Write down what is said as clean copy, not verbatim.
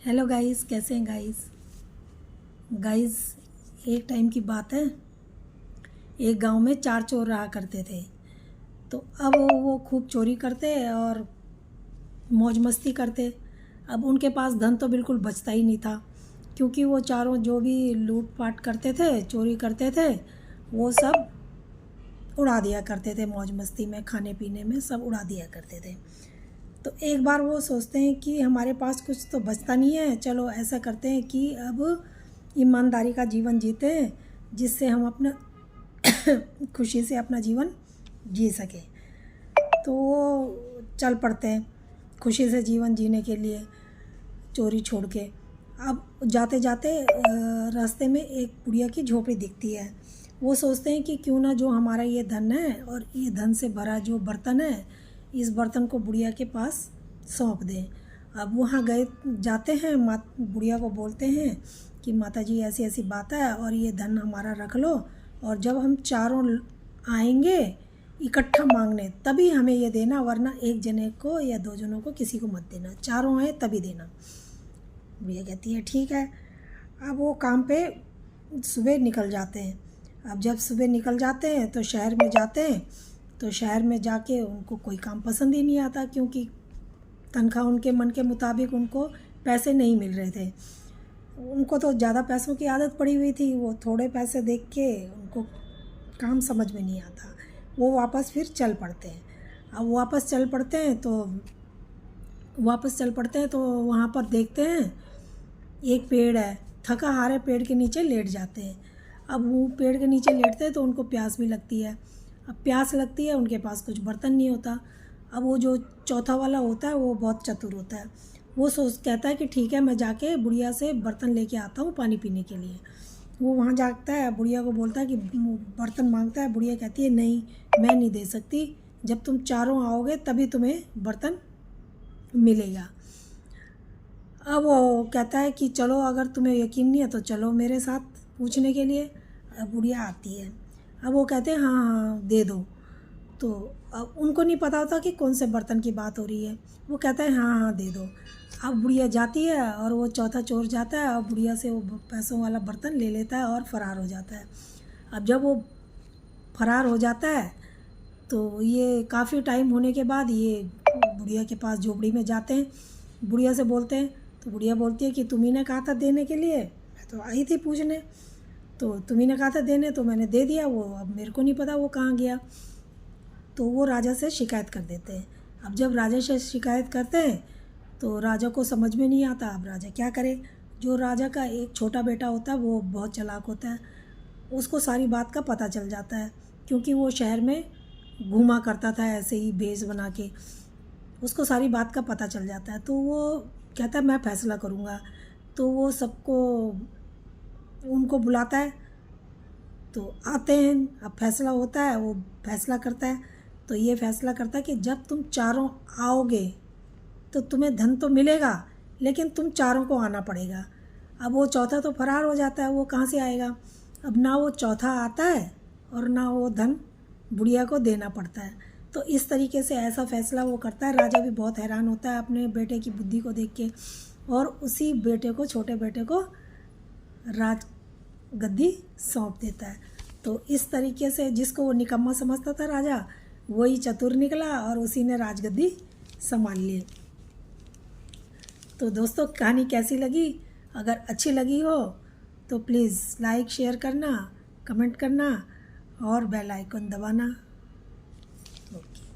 Hello guys, कैसे हैं guys. एक टाइम की बात है। एक गांव में 4 चोर रहा करते थे। तो अब वो खूब चोरी करते और मौज मस्ती करते। अब उनके पास धन तो बिल्कुल बचता ही नहीं था, क्योंकि वो चारों जो भी लूट पाट करते थे, चोरी करते थे, वो सब उड़ा दिया करते थे। मौज मस्ती में, खाने पीने में सब उड़ा दिया करते थे। तो एक बार वो सोचते हैं कि हमारे पास कुछ तो बचता नहीं है, चलो ऐसा करते हैं कि अब ईमानदारी का जीवन जीते हैं, जिससे हम अपना खुशी से अपना जीवन जी सकें। तो वो चल पड़ते हैं खुशी से जीवन जीने के लिए, चोरी छोड़ के। अब जाते जाते रास्ते में एक बुढ़िया की झोपड़ी दिखती है। वो सोचते हैं कि क्यों ना जो हमारा ये धन है और ये धन से भरा जो बर्तन है, इस बर्तन को बुढ़िया के पास सौंप दें। अब वहाँ गए जाते हैं, बुढ़िया को बोलते हैं कि माता जी ऐसी ऐसी बात है और ये धन हमारा रख लो, और जब हम चारों आएंगे इकट्ठा मांगने तभी हमें ये देना, वरना एक जने को या 2 जनों को किसी को मत देना, चारों आए तभी देना। बुढ़िया कहती है ठीक है। अब वो काम पे सुबह निकल जाते हैं। अब जब सुबह निकल जाते हैं तो शहर में जाते हैं। तो शहर में जाके उनको कोई काम पसंद ही नहीं आता, क्योंकि तनख्वाह उनके मन के मुताबिक उनको पैसे नहीं मिल रहे थे। उनको तो ज़्यादा पैसों की आदत पड़ी हुई थी, वो थोड़े पैसे देख के उनको काम समझ में नहीं आता। वो वापस फिर चल पड़ते हैं। अब वापस चल पड़ते हैं तो वहाँ पर देखते हैं एक पेड़ है। थका हारे पेड़ के नीचे लेट जाते हैं। अब वो पेड़ के नीचे लेटते हैं तो उनको प्यास भी लगती है। अब प्यास लगती है, उनके पास कुछ बर्तन नहीं होता। अब वो जो चौथा वाला होता है वो बहुत चतुर होता है। वो कहता है कि ठीक है, मैं जाके बुढ़िया से बर्तन लेके आता हूँ पानी पीने के लिए। वो वहाँ जाता है, बुढ़िया को बोलता है कि बर्तन मांगता है। बुढ़िया कहती है नहीं, मैं नहीं दे सकती, जब तुम चारों आओगे तभी तुम्हें बर्तन मिलेगा। अब वो कहता है कि चलो, अगर तुम्हें यकीन नहीं है तो चलो मेरे साथ पूछने के लिए। अब बुढ़िया आती है। अब वो कहते हैं हाँ हाँ दे दो। तो अब उनको नहीं पता होता कि कौन से बर्तन की बात हो रही है। वो कहता है हाँ हाँ दे दो। अब बुढ़िया जाती है और वो चौथा चोर जाता है और बुढ़िया से वो पैसों वाला बर्तन ले लेता है और फरार हो जाता है। अब जब वो फरार हो जाता है तो ये काफ़ी टाइम होने के बाद ये बुढ़िया के पास झोपड़ी में जाते हैं। बुढ़िया से बोलते हैं तो बुढ़िया बोलती है कि तुम ही ने कहा था देने के लिए, मैं तो आई थी पूछने, तो तुम ही ने कहा था देने, तो मैंने दे दिया। वो अब मेरे को नहीं पता वो कहाँ गया। तो वो राजा से शिकायत कर देते हैं। अब जब राजा से शिकायत करते हैं तो राजा को समझ में नहीं आता, अब राजा क्या करे। जो राजा का एक छोटा बेटा होता है वो बहुत चालाक होता है। उसको सारी बात का पता चल जाता है, क्योंकि वो शहर में घूमा करता था ऐसे ही भेष बना के। उसको सारी बात का पता चल जाता है। तो वो कहता है मैं फ़ैसला करूँगा। तो वो सबको उनको बुलाता है, तो आते हैं। अब फैसला होता है, वो फैसला करता है। तो ये फैसला करता है कि जब तुम चारों आओगे तो तुम्हें धन तो मिलेगा, लेकिन तुम चारों को आना पड़ेगा। अब वो चौथा तो फरार हो जाता है, वो कहाँ से आएगा। अब ना वो चौथा आता है और ना वो धन बुढ़िया को देना पड़ता है। तो इस तरीके से ऐसा फैसला वो करता है। राजा भी बहुत हैरान होता है अपने बेटे की बुद्धि को देख के, और उसी बेटे को, छोटे बेटे को, राज गद्दी सौंप देता है। तो इस तरीके से जिसको वो निकम्मा समझता था राजा, वही चतुर निकला और उसी ने राजगद्दी संभाल ली। तो दोस्तों, कहानी कैसी लगी? अगर अच्छी लगी हो तो प्लीज़ लाइक शेयर करना, कमेंट करना और बेल आइकन दबाना। ओके।